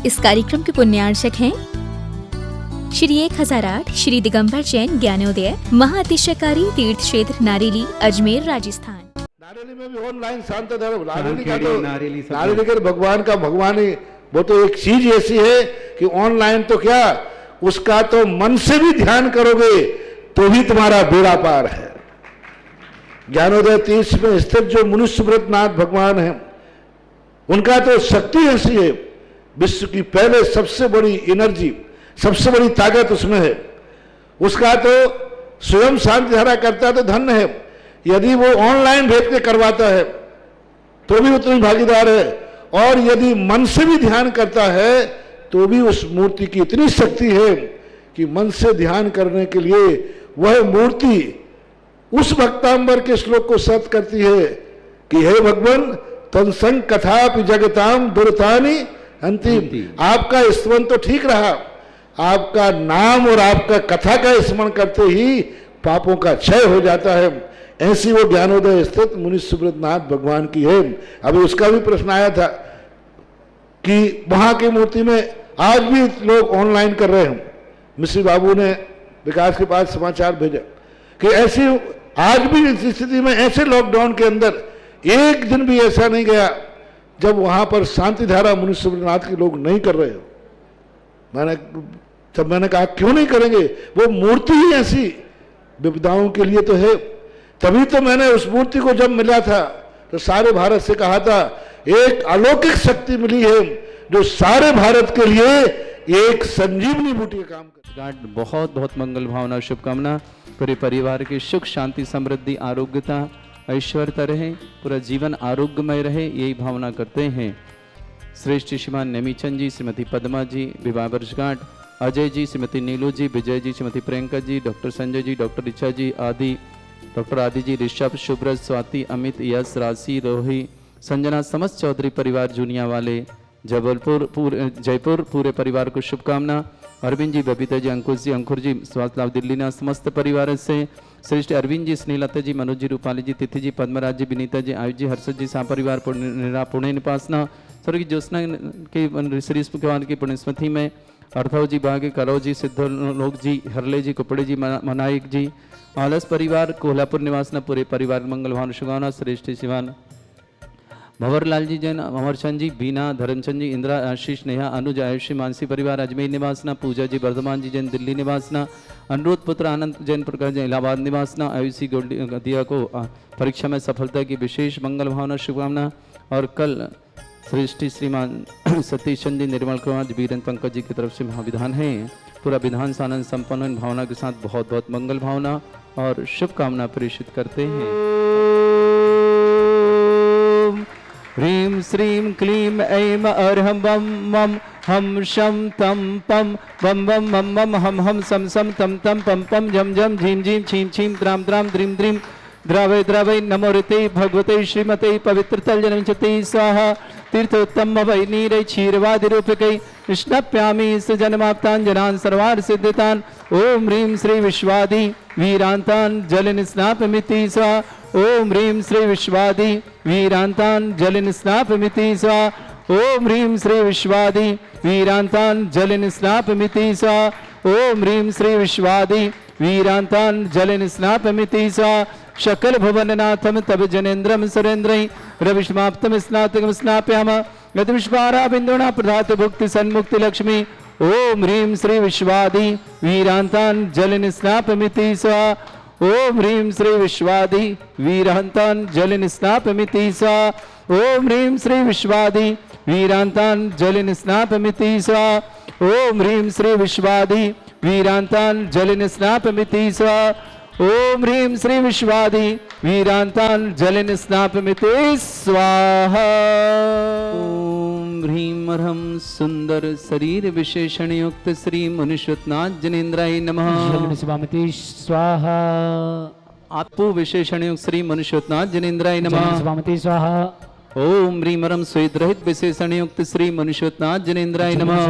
इस कार्यक्रम के पुण्यार्चक हैं श्री 1008 श्री दिगंबर जैन ज्ञानोदय महाअतिशयकारी तीर्थ क्षेत्र नारेली अजमेर राजस्थान। नारेली में भी ऑनलाइन शांत धर्म नारेली का भगवान का भगवान ही वो तो एक चीज ऐसी है कि ऑनलाइन तो क्या उसका तो मन से भी ध्यान करोगे तो भी तुम्हारा बेड़ा पार है। ज्ञानोदय तीर्थ में स्थित जो मुनिसुब्रतनाथ भगवान है उनका तो शक्ति ऐसी है, विश्व की पहले सबसे बड़ी एनर्जी सबसे बड़ी ताकत उसमें है। उसका तो स्वयं शांति धारा करता तो धन्य है, यदि वो ऑनलाइन भेज के करवाता है तो भी उतनी भागीदार है, और यदि मन से भी ध्यान करता है तो भी उस मूर्ति की इतनी शक्ति है कि मन से ध्यान करने के लिए वह मूर्ति उस भक्तांबर के श्लोक को सत्य करती है कि हे भगवान तत्संग कथापि जगताम दुर्तानि अंतिम। आपका स्मरण तो ठीक रहा, आपका नाम और आपका कथा का स्मरण करते ही पापों का क्षय हो जाता है। ऐसी वो ज्ञानोदय स्थित मुनिसुब्रतनाथ भगवान की है। अभी उसका भी प्रश्न आया था कि वहां की मूर्ति में आज भी लोग ऑनलाइन कर रहे हैं। मिश्री बाबू ने विकास के पास समाचार भेजा कि ऐसी आज भी इस स्थिति में ऐसे लॉकडाउन के अंदर एक दिन भी ऐसा नहीं गया जब वहां पर शांति धारा मुनिसुब्रतनाथ के लोग नहीं कर रहे हो। मैंने कहा क्यों नहीं करेंगे, वो मूर्ति ही ऐसी विपदाओं के लिए तो है। तभी तो मैंने उस मूर्ति को जब मिला था तो सारे भारत से कहा था एक अलौकिक शक्ति मिली है जो सारे भारत के लिए एक संजीवनी बूटी का काम कर। बहुत बहुत मंगल भावना शुभकामना, पूरे परिवार की सुख शांति समृद्धि आरोग्यता ऐश्वर्यता रहे, पूरा जीवन आरोग्यमय रहे, यही भावना करते हैं। श्रेष्ठ श्रीमान नेमीचंद जी, श्रीमती पद्मा जी, विवाह वर्षगांठ, अजय जी, श्रीमती नीलू जी, विजय जी, श्रीमती प्रियंका जी, डॉक्टर संजय जी, डॉक्टर ऋचा जी, आदि डॉक्टर आदि जी, ऋषभ, शुभ्रज, स्वाति, अमित, यश, राशि, रोही, संजना, समस्त चौधरी परिवार जूनिया वाले, जयपुर पूरे परिवार को शुभकामना। अरविंद जी, बबीता जी, अंकुश जी, अंकुर जी, स्वास्थ्य लाभ दिल्ली ना समस्त परिवार से श्रेष्ठ अरविंद जी, स्नेहलता जी, मनोज जी, रूपाली जी, तिथि जी, पद्मराज जी, विनीता जी, आयुष जी, हर्षद जी, परिवार पुणे निपासना स्वर्गीय ज्योत्सना के श्री भगवान की पुण्यस्मृति में अर्थव जी, भाग्य करो जी, सिद्ध लोक जी, हरले जी, कुपड़े जी, मनायक जी, आलस परिवार कोल्हापुर निवासना पूरे परिवार मंगल भावना शुभकामना। श्रेष्ठ शिवान भंवरलाल जी जैन, अमरचंद जी, बीना, धर्मचंद जी, इंदिरा, आशीष, नेहा, अनुज, आयुषी, मानसी परिवार अजमेर निवासना, पूजा जी, वर्धमान जी जैन दिल्ली निवासना, अनुरोध पुत्र आनंद जैन प्रकाश जैन इलाहाबाद निवासना, आयुषी गदिया को परीक्षा में सफलता की विशेष मंगल भावना शुभकामना। और कल श्रेष्ठी श्रीमान सतीश चंद जी, निर्मल कुमार जी, वीरेंद्र पंकज जी की तरफ से महाविधान है, पूरा विधान आनंद संपन्न भावना के साथ बहुत बहुत मंगल भावना और शुभकामना प्रेषित करते हैं। ह्रीं श्रीं क्लीं ऐं अर्हं बम मम हम शम तम पम बम बम मम मम हम हम सम सम तम तम पम पम झम झम झीं झीं छीं छीं द्राम द्राम द्रीं द्रीं द्रावै द्रावै नमो ऋते भगवते श्रीमते पवित्रतल जन्मचते स्वाहा तीर्थोत्तम वै नीरै क्षीरवादि रूपकै स्नप्यामि सजन्माप्ताञ्जनान् सर्वार्थ सिद्धितान्। ओम ह्रीं श्री विश्वादि वीरान्तान् जलिन स्नापमिति स्वाहा। ओम ह्रीं श्री विश्वादि वीरान्तान् जलिन स्नापमिति स्वाहा। ओम ह्रीं श्री विश्वादि वीरान्तान् जलिन स्नापमिति स्वाहा। ओम ह्रीं श्री विश्वादि वीरान्तान् जलिन स्नापमिति स्वाहा। शकल भुवननाथम तब जनेन्द्रम सुरेन्द्रै रविष्माप्तम स्नातकम स्नाप्यामः यद विश्वारा बिंदुना प्रधात भुक्ति सन्मुक्ति लक्ष्मी। ओम ह्रीं श्री विश्वादि वीरान्तान् जलिन स्नापमिति स्वाहा। ओम ह्रीं श्री विश्वादि वीरान्तान् जलिन स्नापमिति स्वाहा। ओम ह्रीं श्री विश्वादि वीरान्तान् जलिन स्नापमिति स्वाहा। ओम ह्रीं श्री विश्वादि वीरान्तान् जलिन स्नापमिति स्वाहा। ओम ह्रीं श्री विश्वादि वीरान्तान् जलिन स्नापमिति स्वाहा। ओम ह्रीं अर्हं सुंदर शरीर विशेषण युक्त श्री मुनिश्वतनाथ जनेन्द्राय नमः। शिवामिति स्वाहा। आपो विशेषण युक्त श्री मुनिश्वतनाथ जनेन्द्राय नमः। शिवामिति स्वाहा। ओम ह्रीमरम स्वेद रहित विशेषण युक्त श्री मुनिश्वतनाथ जनेन्द्राय नमः।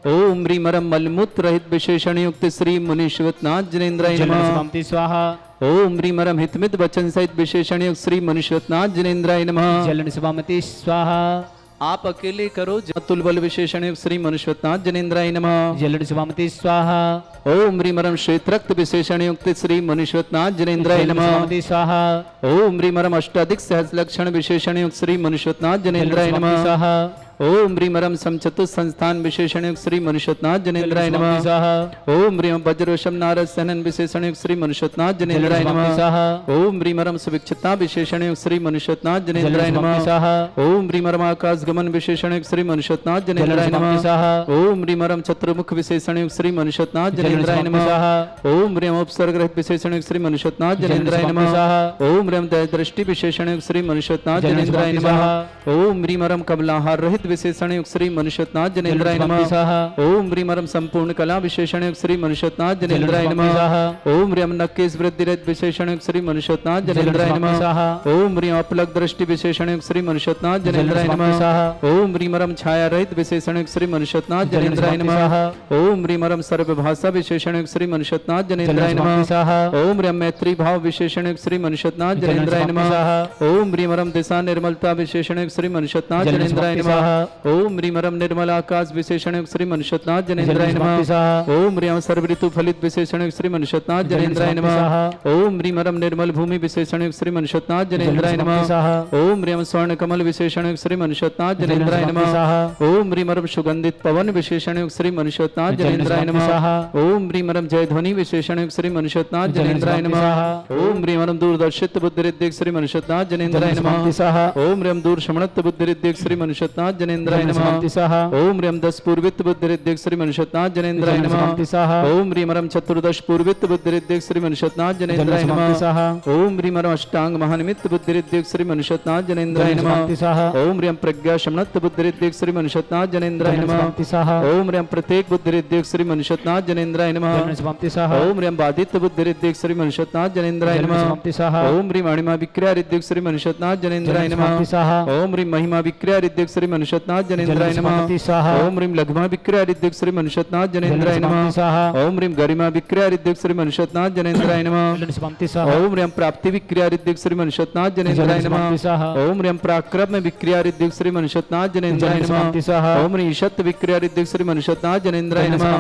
ओम ह्रीमरम मलमूत्र रहित विशेषण युक्त श्री मुनिश्वतनाथ जनेन्द्राय नमः। ओम ह्रीमरम हितमित वचन सहित विशेषण युक्त श्री मुनिश्वतनाथ जनेन्द्राय नमः। स्वाहा। आप अकेले करो। अतुल बल विशेषण युक्त श्री मनुष्यनाथ जनेन्द्राय नमः। जलड़ स्वामति स्वाहा। ओम ह्रीमरम श्वेत रक्त विशेषण युक्त श्री मनुष्यनाथ जनेन्द्राय नमः। स्वामति स्वाहा। ओम ह्रीमरम अष्टाधिक सहस्र लक्षण विशेषण युक्त श्री मनुष्यनाथ जनेन्द्राय नमः। स्वाहा। ओम ह्रीमरम समचतुः संस्थान विशेषण युक्त श्री मनुष्यनाथ जनेन्द्राय नमः। ओम ह्रीम वज्रवशम नारद सहनन विशेषण युक्त श्री मनुष्यनाथ जनेन्द्राय नमः। ओम ह्रीमरम सुविक्षता विशेषण युक्त श्री मनुष्यनाथ जनेन्द्राय नमः। ओम ह्रीमरम आकाश गमन विशेषण युक्त श्री मनुष्यनाथ जनेन्द्राय नमः। ओम ह्रीमरम चतुर्मुख विशेषण युक्त श्री मनुष्यनाथ जनेन्द्राय नमः। ओम ह्रीम उपसर्ग रहित विशेषण युक्त श्री मनुष्यनाथ जनेन्द्राय नमः। ओम ह्रीम दृष्टि विशेषण युक्त श्री मनुष्यनाथ जनेन्द्राय नमः। ओम ह्रीमरम कमलाहार रहित विशेषण युक्त श्री मनुष्यनाथ जनेन्द्राय नमः। ओम ह्रीमरम संपूर्ण कला विशेषण युक्त श्री मनुष्यनाथ जनेन्द्राय नमः। ओम ह्रीम नक्केश वृद्धि रहित विशेषण युक्त श्री मनुष्यनाथ जनेन्द्राय नमः। ओम ह्रीम अपलक दृष्टि विशेषण युक्त श्री मनुष्यनाथ जनेन्द्राय नमः। ओम ह्रीमरम छाया रहित विशेषण युक्त श्री मनुष्यनाथ जनेन्द्राय नमः। ओम ह्रीमरम सर्वभाषा विशेषण युक्त श्री मनुष्यनाथ जनेन्द्राय नमः। ओम ह्रीम मैत्री भाव विशेषण युक्त श्री मनुष्यनाथ जनेन्द्राय नमः। ओम ह्रीमरम दिशा निर्मलता विशेषण युक्त श्री मनुष्यनाथ जनेन्द्राय नमः। ओम ह्रीमरम निर्मल आकाश विशेषण युक्त श्री मनुष्यनाथ जनेन्द्राय नमः। ओम ह्रीम सर्व ऋतु फलित विशेषण युक्त श्री मनुष्यनाथ जनेन्द्राय नमः। ओम ह्रीमरम निर्मल भूमि विशेषण युक्त श्री मनुष्यनाथ जनेन्द्राय नमः। ओम ह्रीम स्वर्ण कमल विशेषण युक्त श्री मनुष्यनाथ जनेन्द्राय नमः। ओम ह्रीमरम सुगंधित पवन विशेषण युक्त श्री मनुष्यनाथ जनेन्द्राय नमः। ओम ह्रीमरम जय ध्वनि विशेषण युक्त श्री मनुष्यनाथ जनेन्द्राय नमः। ओम ह्रीमरम दूरदर्शित बुद्धिरिद्धिक श्री मनुष्यनाथ जनेन्द्राय नमः। ओम ह्रीम दूर शमणत बुद्धिरिद्धिक श्री मनुष्यनाथ जनेन्द्राय नमः। ओम ह्रीम दस पूर्वित बुद्धिरिद्धिक श्री मनुष्यनाथ जनेन्द्राय नमः। ओम ह्रीमरम चतुर्दश पूर्वित बुद्धिरिद्धिक श्री मनुष्यनाथ जनेन्द्राय नमः। ओम ह्रीमरम अष्टांग महानिमित्त बुद्धिरिद्धिक श्री मनुष्यनाथ जनेन्द्राय नमः। ओम ह्रीम प्रज्ञा शमनत बुद्धिरिद्धिक श्री मनुष्यनाथ जनेन्द्राय नमः। ओम ह्रीम प्रत्येक बुद्धिरिद्धिक श्री मनुष्यनाथ जनेन्द्राय नमः। ओम ह्रीम बाधित बुद्धिरिद्धिक श्री मनुष्यनाथ जनेन्द्राय नमः। ओम ह्रीम अणिमा विक्रिया रिद्धिक श्री मनुष्यनाथ जनेन्द्राय नमः। ओम ह्रीम महिमा विक्रिया रिद्धिक श्री मनुष्यनाथ जनेन्द्राय नमः। ओम ह्रीम लघुमा विक्रिया रिद्धिक श्री मनुष्यनाथ जनेन्द्राय नमः। ओम ह्रीम गरिमा विक्रिया रिद्धिक श्री मनुष्यनाथ जनेन्द्राय नमः। ओम ह्रीम प्राप्ति विक्रिया रिद्धिक श्री मनुष्यनाथ जनेन्द्राय नमः। ओम ह्रीम पराक्रम विक्रिया रिद्धिक श्री मनुष्यनाथ जनेन्द्राय नमः। ओम ह्रीम ईशत विक्रिया रिद्धिक श्री मनुष्यनाथ जनेन्द्राय नमः।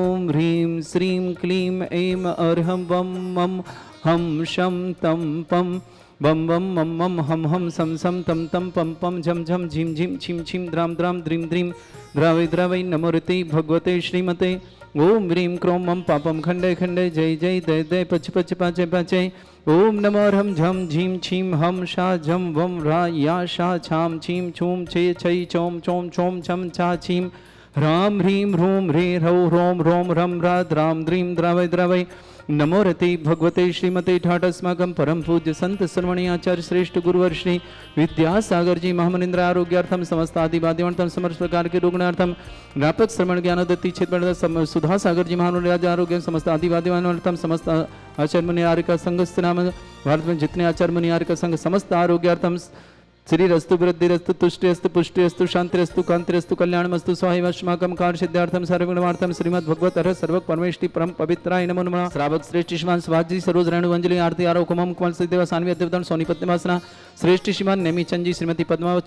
ओम ह्रीम श्रीम क्लीम ऐम अर्हं वम मम हम शम तम पम बम बम मम मम हम हम सम सम तम तम पम पम झम झम झिम झिम छिम छिम द्राम द्राम द्रीम द्रीम द्रावै द्रावै नमोरते भगवते श्रीमते। ओम ह्रीम क्रोम मम पापम खंडे खंडे जय जय दय दय पच पच पाचे पाचे। ओम नमो हम झम झीम छीम हम शा झम वम रा या शा छाम छीम छूम छे छई चोम चोम चोम छम छा छीम राम ह्रीम ह्रूम ह्रे ह्रौ ह्रोम ह्रोम रम रा द्राम द्रीम द्रावै द्रावै नमो रते भगवते श्रीमते ठाट अस्माकं परम पूज्य संत सर्वणि आचार्य श्रेष्ठ गुरुवर श्री विद्यासागर जी महामनिंद्र आरोग्यार्थम समस्त आदिवादिवंतम समस्त प्रकार के रुग्णार्थम व्यापक श्रवण ज्ञानोदत्ति क्षेत्र सुधा सागर जी महाराज आरोग्य समस्त आदिवादिवंतम समस्त आचार्य मुनि आर्य संघ नाम भारत में जितने आचार्य मुनि आर्य संघ समस्त आरोग्यार्थम श्रीरस्तु वृद्धिरस्तु तुष्टिरस्तु पुष्टिरस्तु शांतिरस्तु कांतिरस्तु कल्याणमस्तु स्वाहिवास्माकं कार्य सिद्धार्थम सर्वगुणवार्थम श्रीमद् भगवत हर सर्व परमेष्टि परम पवित्राय नमो नमः। श्रावक श्रेष्ठ शिवान स्वाजी सरोज रेणु अंजलि आरती आरो कुमम कुमल सिद्धेव सान्वी देवदन सोनी पद्मासना श्रेष्ठ शिवान नेमी चंद जी श्रीमती पद्मा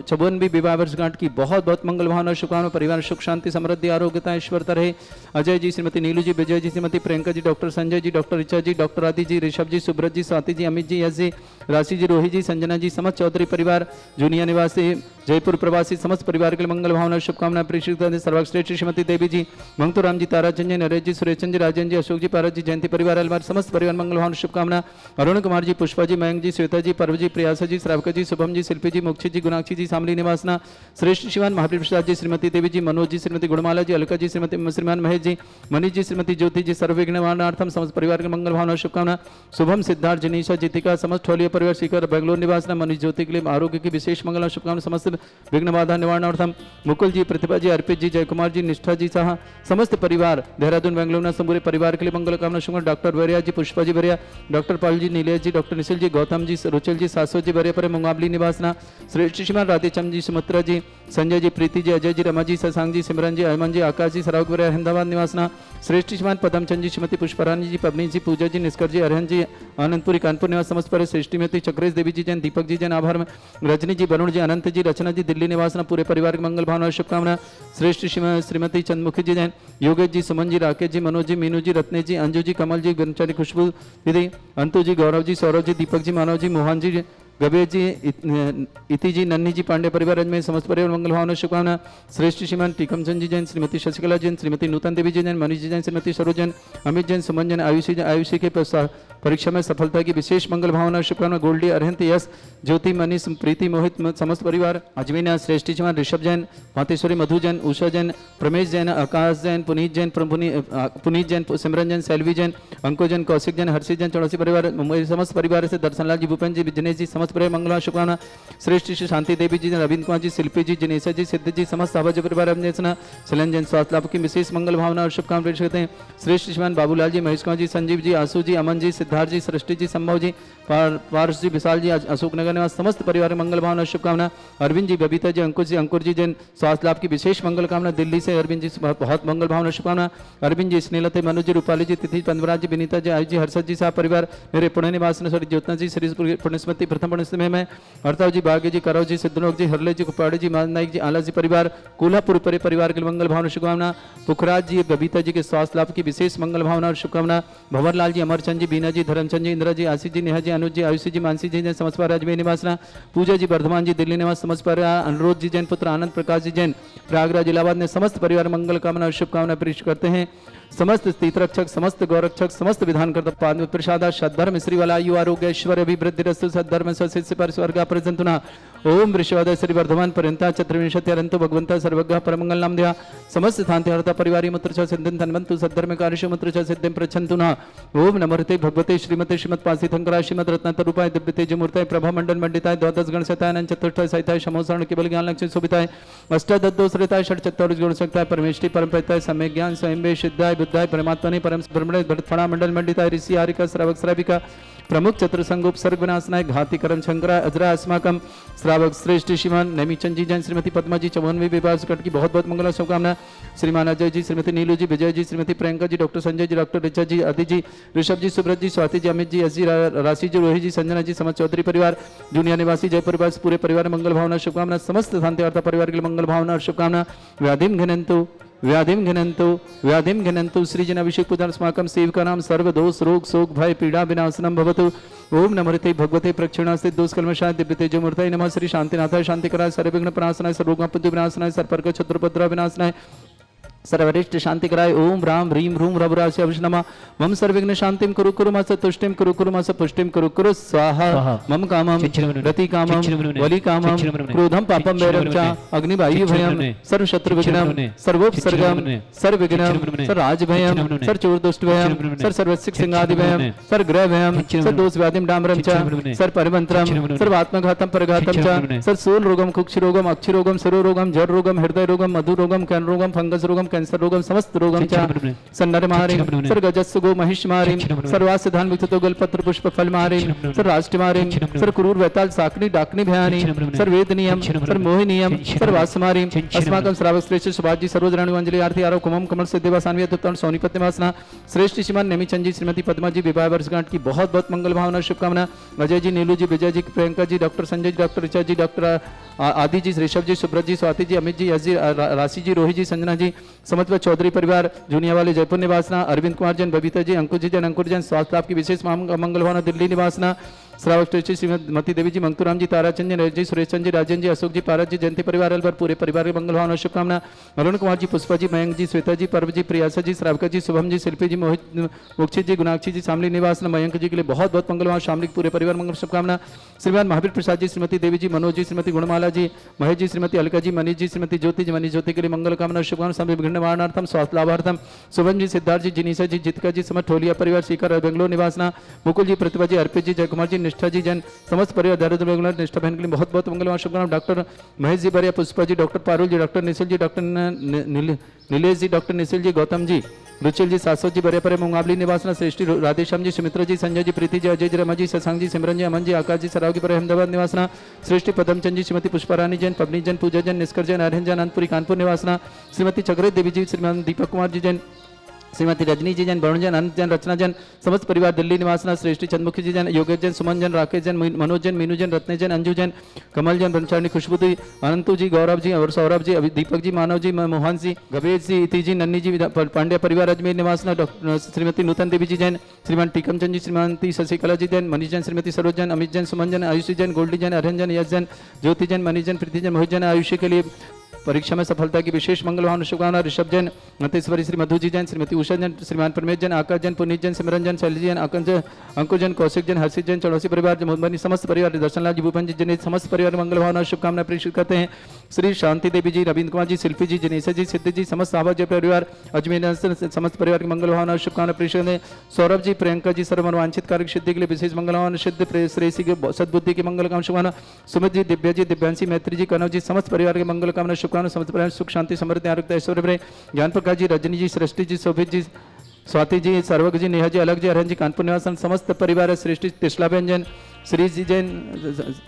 चबन भी विवाह वर्षगांठ की बहुत बहुत मंगल भावना शुभकामना परिवार सुख शांति समृद्धि आरोग्यता ईश्वरता रहे। अजय जी श्रीमती नीलू जी विजय जी श्रीमती प्रियंका जी डॉक्टर संजय जी डॉक्टर ऋचा जी डॉक्टर आदि जी ऋषभ जी सुब्रत जी स्वाति जी अमित जी यश जी राशि जी रोहित जी संजना जी समस्त चौधरी परिवार जूनिया निवासी जयपुर प्रवासी समस्त परिवार के मंगल भावना शुभकामना प्रेषित करते सर्वश्रेष्ठ श्रीमती देवी जी मंगतुराम जी ताराचंद जी नरेश जी सुरेश जी राजन जी अशोक जी पारस जी जयंती परिवार अलवार समस्त परिवार मंगल भावना शुभकामना अरुण कुमार जी पुष्पा जी मयंक जी श्वेता जी पर्व जी प्रयासा जी श्रावक जी शुभम जी शिल्पी जी मुक्षी जी गुणाक्षी जी सामली निवासना श्रेष्ठ शिवान महावीर प्रसाद जी श्रीमती देवी जी मनोज जी श्रीमती गुणमाला जी अलका जी श्रीमती श्रीमान महेश जी मनीष जी श्रीमती ज्योति जी सर्वविघ्नवारणार्थम समस्त परिवार के मंगल भावना शुभकामना शुभम सिद्धार्थ जनीशा जीतिका समस्त ठोलिया परिवार शिखर बेंगलोर निवासना मनीष ज्योति के लिए आरोग्य की विशेष मंगल शुभकामना समस्त विघ्न बाधा निवारणार्थम मुकुल जी, प्रतिभा जी, अर्पित जी, जय कुमार जी, निष्ठा जी सह समस्त परिवार देहरादून बेंगलुरु संपूर्ण परिवार के लिए मंगल कामना शुभकामना। डॉक्टर बरिया जी, पुष्पा जी बरिया, डॉक्टर पाल जी, नीलेश जी, डॉक्टर निशिल जी, गौतम जी, रुचल जी, शाश्वत जी बरिया पर मुंगावली निवासना, श्रेष्ठ श्रीमान राधेचंद जी, सुमित्रा जी, संजय जी, प्रीति जी, अजय जी, रमा जी, शशांक जी, सिमरन जी, अमन जी, आकाश जी, सरावक बरिया अहमदाबाद निवासना, श्रेष्ठ श्रीमान पदमचंद जी, श्रीमती पुष्परानी जी, पबनी जी, पूजा जी, निष्कर जी, अरहन जी, आनंदपुरी कानपुर निवास समस्त पर श्रेष्ठीमती चक्रेश देवी जी जैन, दीपक जी जैन, आभार में रजनी जी, वरुण जी, अनंत जी, रचना जी, दिल्ली निवासना, पूरे परिवार के मंगल भावना शुभकामना। श्रेष्ठ श्रीमती चंद्रमुखी जी जैन, योगेश जी, सुमन जी, राकेश जी, मनोज जी, मीनू जी, रत्नेश जी, अंजू जी, कमल जी, ब्रह्मचारी खुशबू दीदी, अंतु जी, गौरव जी, सौरभ जी, दीपक जी, मानव जी, मोहन जी, गबेर जी, इति जी, नन्नी जी, पांडे परिवार अजमेर समस्त परिवार मंगल भावना शुभकामना। श्रेष्ठ श्रीमान टीकमचंद जी जैन, श्रीमती शशिकला जैन, श्रीमती नूतन देवी जी जैन, मनीष जी जैन, श्रीमती सरोज जैन, अमित जैन, सुमन जैन, आयुषी के परीक्षा में सफलता की विशेष मंगल भावना शुभकामना। गोल्डी, अरहंत, यश, ज्योति, मनीष, प्रीति, मोहित समस्त परिवार अजमेर। श्रेष्ठ श्रीमान ऋषभ जैन, मातेश्वरी, मधु जैन, उषा जैन, प्रमेश जैन, आकाश जैन, पुनीत जैन, पुनीत जैन, सिमरन जैन, सैलवी जैन, अंको जैन, कौशिक जैन, हर्षित जैन, चौड़सी परिवार मुंबई समस्त परिवार से दर्शनलाल जी, भूपेन जी, विजनेश जी समस्त परिवार मंगल शुभकामना। श्रेष्ठ श्री शांति देवी जी, रविंद्र कुमार जी, शिल्पी जी, जिनेशा जी, सिद्ध जी समस्त आवाज परिवार अभिनेसना सलन जैन स्वास्थ्य लाभ की विशेष मंगल भावना और शुभकामना पेश करते हैं। श्रेष्ठ श्रीमान बाबूलाल जी, महेश कुमार जी, संजीव जी, आशु जी, अमन जी, सिद्धार्थ जी, सृष्टि जी, संभव जी, पार्श जी, विशाल जी, अशोक नगर निवास समस्त परिवार मंगल भावना शुभकामना। अरविंद जी, बबीता जी, अंकुश जी, अंकुर जी जैन स्वास्थ्य लाभ की विशेष मंगल कामना। दिल्ली से अरविंद जी बहुत मंगल भावना शुभकामना। अरविंद जी, स्नेहलते, मनोज जी, रूपाली जी, तिथि पंद्रह जी, विनीता जी, आयुष जी, हर्षद जी साहब परिवार मेरे पुणे निवास ज्योतना जी, श्री पुण्यस्मृति प्रथम पुण्यस्मृति में हरताव जी, भाग्य जी, करव जी, सिद्धलोक जी, हरले जी, कुपाड़े जी, मान नाइक जी, आला जी परिवार, कोल्हापुर परिवार के मंगल भावना शुभकामना। पुखराज जी, बबीता जी के स्वास्थ्य लाभ की विशेष मंगल भावना और शुभकामना। भंवरलाल जी, अमरचंद जी, बीना जी, धर्मचंद जी, इंदिरा जी, आशीष जी, नेहा जी, अनुज जी, आयुषी जी, मानसी जी, समस्त पर अजमेर निवासना। पूजा जी, वर्धमान जी, दिल्ली निवास समस्त पर अनुरोध जी जैन, पुत्र आनंद प्रकाश जी जैन, प्रयागराज इलाहाबाद ने समस्त परिवार मंगल कामना और शुभकामना पेश करते हैं। समस्त तीर्थरक्षक, समस्त गौरक्षक, समस्त विधानकर्ता पाद प्रसादा सद्धर्म श्रीवाला आयु आरोग्य ऐश्वर्य अभिवृद्धि रस्तु सद्धर्म स्वशिष्य पर स्वर्ग प्रजंतुना ओम वृषवाद श्री वर्धमान पर्यंता चतुर्विंशति अरंतो भगवंता सर्वज्ञ परमंगल नाम दिया समस्त स्थान हरता परिवारी मुत्र च सिद्धिं धन्वन्तु सद्धर्म कार्यशु मुत्र च सिद्धिं प्रच्छन्तु न ओम नमोते भगवते श्रीमते श्रीमत्पासी थंकराय श्रीमद रत्नतरूपाय दिव्य तेजमूर्ताय प्रभा मंडल मंडिताय द्वादश गण सताय चतुष्टय सहिताय समोसरण केवल ज्ञान लक्ष्मी शोभिताय अष्टादशोत्तराय षट चत्वारिश गुण शक्ताय परमेष्टि परम प्रत्यय सम्य ज्ञान स्वयं वे सिद्धाय बुद्धाय परमात्मने परम ब्रह्मणे भरतफणा मंडल मंडिताय ऋषि आरिका श्रावक श्राविका प्रमुख चतुर्संगोप सर्ग विनाशनाय घाति करम शंकरा अजरा अस्माकम श्रावक श्रेष्ठ श्रीमान नैमीचंद जी जैन श्रीमती पद्मा जी चौवनवी विवाह कट की बहुत बहुत मंगल शुभकामना। श्रीमान अजय जी श्रीमती नीलू जी विजय जी श्रीमती प्रियंका जी डॉक्टर संजय जी डॉक्टर रिचा जी अदिति जी ऋषभ जी सुब्रत जी Swati ji Amit G S G राशि जी रोहित जी संजना जी समस्त चौधरी परिवार दुनिया निवासी जयपुर परिवार पूरे परिवार मंगल भावना शुभकामना। समस्त शांति वार्ता परिवार के लिए मंगल भावना और शुभकामना। व्याधिम घनंतु सृजन अभिषेक पूजन अस्माकं सेवका नाम सर्व दोष रोग शोक भय पीड़ा विनाशनम भवतु ओम नमोते भगवते प्रक्षिणास्ते दोष कल्मषाय दिव्य तेजमूर्ताय नमः श्री शांतिनाथाय शांतिकराय सर्वविघ्न प्रणाशनाय सर्वोपद्रव विनाशनाय सर्पर्क क्षत्रपद्रव विनाशनाय सर्वरिष्ट शांति कराय ओम राम ह्रीम रूम रघुराशि अभिष्णमा मम सर्वविघ्न शांतिम कुरु कुरु मास तुष्टिम कुरु कुरु मास पुष्टिम कुरु कुरु स्वाहा मम कामम रति कामम वली कामम क्रोधम पापम वैरम च अग्नि वायु भयम सर्व शत्रु विघ्नम सर्वोपसर्गम सर्व विघ्नम सर्व राज भयम सर्व चोर दुष्ट भयम सर्व सर्वसिक सिंहादि भयम सर्व ग्रह भयम सर्व दोष व्याधिम डामरम च सर्व परिमंत्रम सर्व आत्मघातम परघातम च सर्व सूल रोगम कुक्षि रोगम अक्षि रोगम सरो रोगम जर रोगम हृदय रोगम मधु रोगम कैन रोगम फंगस रोगम कैंसर रोगम समस्त रोगम च सन्नर मारिम सर गजस्सु गो महिष मारिम सर्वास्य धान विक्तो गलपत्र पुष्प फल मारिम सर राष्ट्र मारिम सर क्रूर वैताल साकनी डाकनी भयानी सर वेद नियम सर मोहि नियम सर वास मारिम अस्माकं श्रावक श्रेष्ठ सुभाष जी सरोज राणु अंजलि आरती आरो कुमम कमल से देवा सानवी उत्तम सोनीपत निवासना श्रेष्ठ श्रीमान नेमीचंद जी श्रीमती पद्मा जी विवाह वर्षगांठ की बहुत बहुत मंगल भावना शुभकामना। अजय जी नीलू जी विजय जी प्रियंका जी डॉक्टर संजय जी डॉक्टर ऋचा जी डॉक्टर आदि जी ऋषभ जी सुब्रत जी स्वाति जी अमित जी यश जी राशि जी रोहित जी संजना जी समत्व चौधरी परिवार जूनिया वाले जयपुर निवासना अरविंद कुमार जैन बबीता जी अंकुश जी जैन अंकुर जैन स्वास्थ्य लाभ की विशेष मंगल भावना दिल्ली निवासना श्रावक श्रेष्ठ श्रीमती देवी जी मंगतूराम जी ताराचंद जी नरेश जी सुरेश चंद जी राजन जी अशोक जी पारस जी जयंती परिवार अलवर पूरे परिवार की मंगल भावना शुभकामना। अरुण कुमार जी पुष्पा जी मयंक जी श्वेता जी पर्व जी प्रियासा जी श्रावका जी शुभम जी शिल्पी जी मोहित मोक्षित जी गुणाक्षी जी शामली निवास मयंक जी के लिए बहुत बहुत मंगल भावना शामली पूरे परिवार मंगल शुभकामना। श्रीमान महावीर प्रसाद जी श्रीमती देवी जी मनोज जी श्रीमती गुणमाला जी महेश जी श्रीमती अलका जी मनीष जी श्रीमती ज्योति जी मनीष ज्योति के लिए मंगल कामना शुभकामना। सभी विघ्न निवारणार्थम स्वास्थ्य लाभार्थम शुभम जी सिद्धार्थ जी जिनीसा जी जितका जी समत ठोलिया परिवार सीकर बेंगलोर निवासना मुकुल जी प्रतिभा जी अर्पित जी जयकुमार जी निष्ठा जी जैन समस्त परिवार दारुद्र निष्ठा बहन के लिए बहुत बहुत मंगलवान शुभकामना। डॉक्टर महेश जी बरिया, पुष्पा जी, डॉक्टर पारुल जी, डॉक्टर निशिल जी, डॉक्टर नीलेश जी, डॉक्टर निशिल जी, गौतम जी, रुचिल जी, सासोद जी, बरिया पर मुंगावली निवासना, श्रेष्ठी राधेश्याम जी, सुमित्रा जी, संजय जी, प्रीति जी, अजय जी, रमा जी, शशांक जी, सिमरन जी, अमन जी, आकाश जी, सराव की पर अहमदाबाद निवासना, श्रेष्ठी पदमचंद जी, श्रीमती पुष्पारानी जैन, पबनी जैन, पूजा जैन, निष्कर जैन, अरहन जैन, अनंतपुरी कानपुर निवासना, श्रीमती चक्रे देवी जी, श्रीमान दीपक कुमार जी जैन, श्रीमती रजनी जी जैन, वरुण जैन, अनंत जैन, रचना जैन, समस्त परिवार दिल्ली निवासना, श्रेष्ठी चंद्रमुखी जी जैन, योगेश जैन, सुमन जैन, राकेश जैन, मनोज जैन, मीनू जैन, रत्ने जैन, अंजू जैन, कमल जैन, ब्रह्मचारिणी खुशबू जी, अनंतु जी, गौरव जी और सौरभ जी, दीपक जी, मानव जी, मोहन जी, गवेश जी, इति जी, नन्नी जी, पांड्या परिवार अजमेर निवासना, डॉक्टर श्रीमती नूतन देवी जी जैन, श्रीमान टीकम चंद जी, श्रीमती शशिकला जी जैन, मनीष जैन, श्रीमती सरोज जैन, अमित जैन, सुमन जैन, आयुषी जैन, गोल्डी जैन, अरहन जैन, यश जैन, ज्योति जैन, मनीष जैन, प्रीति जैन, मोहित जैन, आयुषी के लिए परीक्षा में सफलता की विशेष मंगलवान शुभकामना। ऋषभ जैन, मतेश्वरी, श्री मधु जी जैन, श्रीमती उषा जैन, श्रीमान परमेश जैन, आकाश जैन, पुनीत जैन, सिमरन जैन, शैली जैन, अंकुर जैन, कौशिक जैन, हर्षित जैन, चौड़सी परिवार, मुंबई समस्त परिवार, दर्शनलाल जी, भूपन जी जिन्हें समस्त परिवार मंगलवान शुभकामना प्रेषित करते हैं। श्री शांति देवी जी, रविंद्र कुमार जी, शिल्पी जी, जनेशा जी, सिद्धि जी, समस्त साहब परिवार अजमेर समस्त परिवार की मंगलवान शुभकामना प्रेषित हैं। सौरभ जी, प्रियंका जी, सर्वमनोवांछित कार्य सिद्धि के लिए विशेष मंगलवान सिद्ध श्रेयसी के सद्बुद्धि की मंगल कामना शुभकामना। सुमित जी, दिव्या जी, दिव्यांशी, मैत्री जी, कनव जी, समस्त परिवार के मंगल कामना शुभकामना। समस्त परिवार सुख शांति समृद्धि आरोग्य ऐश्वर्य रहे। ज्ञान प्रकाश जी, रजनी जी, सृष्टि जी, शोभित जी, स्वाति जी, सर्वक जी, नेहा जी, अलग जी, अरहन जी, कानपुर निवासन समस्त परिवार, सृष्टि त्रिशलाबेन जैन, श्री जी जैन,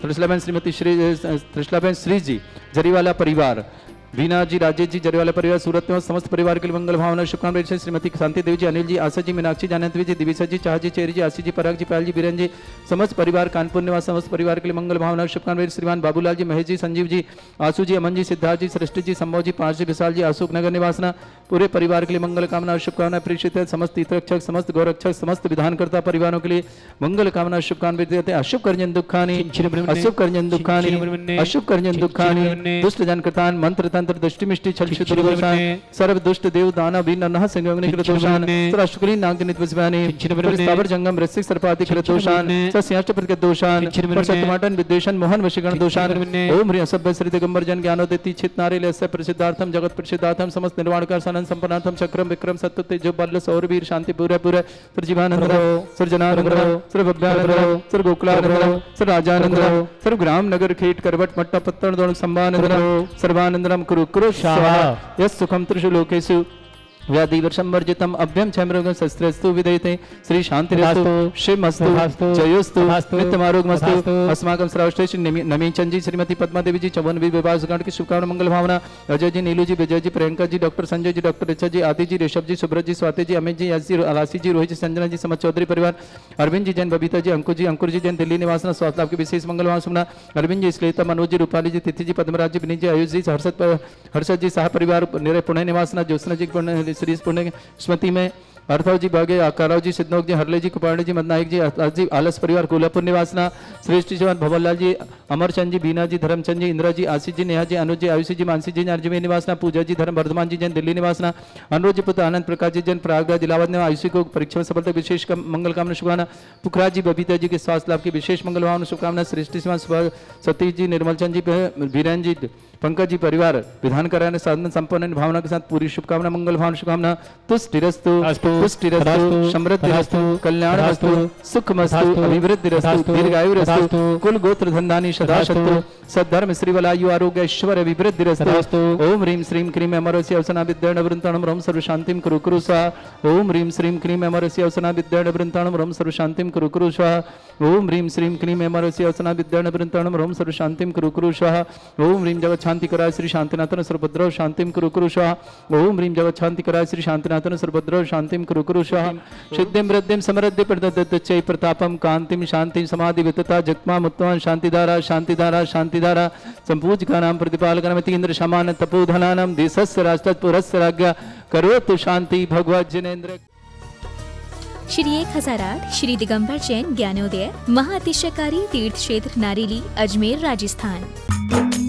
त्रिशलाबेन, श्रीमती त्रिशलाबेन, श्री जी, जरीवाला परिवार, वीना जी, राजेश जी, जरीवाला परिवार, सूरत में समस्त परिवार के लिए मंगल भावना शुभकामनाएं। श्रीमती शांति देवी जी, अनिल जी, आशा जी, मीनाक्षी, जानवी जी, दिविशा जी, चाह जी, चेरी जी, आशी जी, पराग जी, पायल जी, बीरन जी, समस्त परिवार कानपुर निवास समस्त परिवार के लिए मंगल भावना शुभकामनाएं। श्रीमान बाबूलाल जी, महेश जी, संजीव जी, आशु जी, अमन जी, सिद्धार्थ जी, सृष्टि जी, संभव जी, पांच जी, विशाल जी, अशोक नगर निवासना पूरे परिवार के लिए मंगल कामना शुभकामनाएं प्रेषित है। समस्त तीर्थरक्षक, समस्त गौरक्षक, समस्त विधानकर्ता परिवारों के लिए मंगल कामना शुभकामनाएं देते हैं। अशुभ कर्जन दुखानी, अशुभ कर्जन दुखानी, अशुभ कर्जन दुखानी, दुष्ट जनकृतान, मंत्र तंत्र दृष्टि मिष्टि सर्व दुष्ट देव दाना भी नरह संयोगनि कृतोषान सरशुक्रीन नागजनित विस्वानि स्थावर जंगम ऋषिक सर्पादि कृतोषान सस्याष्ट प्रकृत दोषान सतमाटन विद्वेषण मोहन वशीकरण दोषान ओम ह्रीं सभ्य श्री दिगंबर जन ज्ञानोदिति चित नारे लस्य प्रसिद्धार्थम जगत प्रसिद्धार्थम समस्त निर्वाणकार सनन संपन्नार्थम चक्रम विक्रम सत्य तेजो बल सौरवीर शांति पूरे पूरे सर्वजीवानंद सर्वजनानंद सर्वभव्यानंद सर्वगोकुलानंद सर्वराजानंद सर्वग्राम नगर खेट करवट मट्टा पत्तन दोण संभानंद सर्वानंदम कुरु कुरु यस सुखम त्रिषु लोकेषु व्याधिवर्षमर्जितम अभ्यम क्षमरोगं शस्त्रस्तु विदयते श्री शांतिरस्तु शिवमस्तु जयोस्तु नित्यमारोग्यमस्तु अस्माकं श्रावश्रेष्ठ नमीचंद जी, श्रीमती पद्मा देवी जी, चौवन विवाह सुगंध की शुभकामना मंगल भावना। अजय जी, नीलू जी, विजय जी, प्रियंका जी, डॉक्टर संजय जी, डॉक्टर रिचा जी, आदि जी, ऋषभ जी, सुब्रत जी, स्वाति जी, अमित जी, यश जी, अलासी जी, रोहित जी, संजना जी, समस्त चौधरी परिवार, अरविंद जी जैन, बबीता जी, अंकुर जी जैन, दिल्ली निवासना स्वास्थ्य लाभ की विशेष मंगल भावना सुमना। अरविंद जी, श्लेता, मनोज जी, रूपाली जी, तिथि जी, पद्मराज जी, विनीत जी, आयुष जी, हर्षद जी, साह परिवार निरय पुणे निवासना, ज्योत्सना जी, श्री पुणे स्मृति में अर्थव जी, भाग्य आकाराव जी, सिद्धनोक जी, हरले जी, कुपाणी जी, मदनायक जी, आलस परिवार कोल्हापुर निवासना, श्रेष्ठ जवान भवनलाल जी, अमरचंद जी, बीना जी, धर्मचंद जी, इंदिरा जी, आशीष जी, नेहा जी, अनुज जी, आयुषी जी, मानसी जी, अजमेर निवासना, पूजा जी, धर्म वर्धमान जी जैन, दिल्ली निवासना, अनुरोध जी, पुत्र आनंद प्रकाश जी जैन, प्रयागराज इलाहाबाद में आयुषी को परीक्षा में सफलता विशेष मंगल कामना शुभकामना। पुखराज जी, बबीता जी के स्वास्थ्य लाभ की विशेष मंगल भावना शुभकामना। श्रेष्ठ सतीश जी, निर्मलचंद जी, बीरन जी, पंकज जी परिवार विधान कराने साधन संपन्न भावना के साथ पूरी शुभकामना मंगल भावना शुभकामना। तुष्टिरस्तु पुष्टिरस्तु समृद्धिरस्तु कल्याणमस्तु सुखमस्तु अभिवृद्धिरस्तु दीर्घायुरस्तु कुल गोत्र धनधानी सदाशतु सद्धर्म श्रीवलायु आरोग्य ऐश्वर्य अभिवृद्धिरस्तु। ओम ह्रीं श्रीं क्रीं अमरस्य अवसना विद्याण वृंताणम रम सर्व शांतिम कुरु कुरु स्वाहा। ओम ह्रीं श्रीं क्रीं अमरस्य अवसना विद्याण वृंताणम रम सर्व शांतिम कुरु कुरु स्वाहा। ओम ह्रीं श्रीं क्रीं अमरस्य अवसना विद्याण वृंताणम रम सर्व शांतिम कुरु कुरु स्वाहा। ओम ह्रीं जगत शांति कराय श्री शांतिनाथन सर्वभद्र शांतिम कुरु कुरु स्वाहा। ओम ह्रीं जगत शांति कराय श्री शांतिनाथन सर्वभद्र शांतिम कुरु कुरु स्वाहा। सिद्धिं वृद्धिं समृद्धि प्रदत्तच्चै प्रतापं कांतिं शांतिं समाधि वितता जगमा मुत्तवान् शांतिधारा शांतिधारा शांतिधारा संपूजकानां प्रतिपालकानां इंद्र समान तपोधनानां देशस्य राष्ट्रपुरस्य राज्ञा करोतु शांति भगवत जिनेन्द्र। श्री 1008 श्री दिगंबर जैन ज्ञानोदय महाअतिशयकारी तीर्थ क्षेत्र नारेली अजमेर राजस्थान।